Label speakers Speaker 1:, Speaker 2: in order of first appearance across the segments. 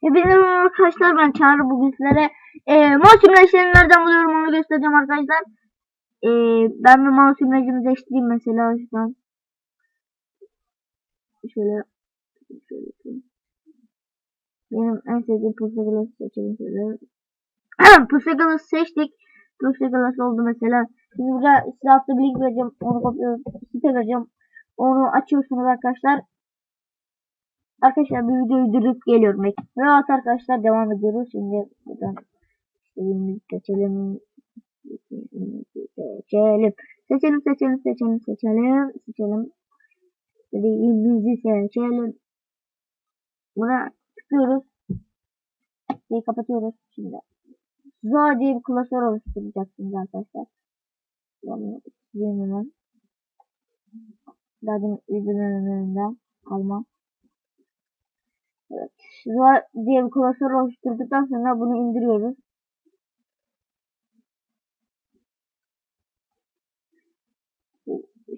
Speaker 1: Hepinize merhaba arkadaşlar, ben Çağrı. Bugün sizlere mouse imlajlarını nereden buluyorum onu göstereceğim arkadaşlar. Ben bir mouse imlajımı seçtireyim mesela şuradan. Şöyle benim en sevdiğim Pusa Glass'ı seçelim şöyle. Pusa Glass'ı seçtik. Pusa Glass oldu mesela. Şimdi burada size altta bir link vereceğim. Onu kopyalayıp site vereceğim. Onu açıyorsunuz arkadaşlar. Arkadaşlar bir videoyu durdurup geliyorum. Evet arkadaşlar, devam ediyoruz. Şimdi buradan seçelim. Seçelim. Dediğimizi seçelim. Buna tıklıyoruz. Kapatıyoruz şimdi. Zoa diye bir klasör oluşturacaksınız arkadaşlar. Yani hemen. Zaten videonun önünden almam. Evet. Zoa diye bir klasör oluşturduktan sonra bunu indiriyoruz.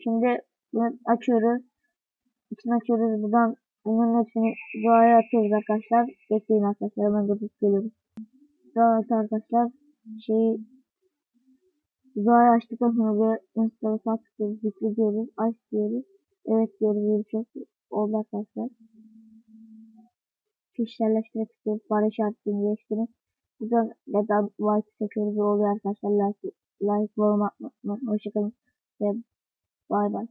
Speaker 1: Şimdi bunu açıyoruz. İçini açıyoruz. Buradan bunların hepsini Zoa'ya atıyoruz arkadaşlar. Bekleyin arkadaşlar, hemen yapıp geliyoruz. Evet arkadaşlar, Zoa'yı açtıktan sonra ve install'a sağ tıklıyoruz, yükle diyoruz, aç diyoruz. Evet diyoruz, bir şey oldu arkadaşlar. Kişiselleştire tıklıyoruz, bari işaretini değiştirin. Buradan neden like seçiyoruz, oluyor arkadaşlar. Like yorum atmayı unutmayın. Hoşçakalın ve bay bay.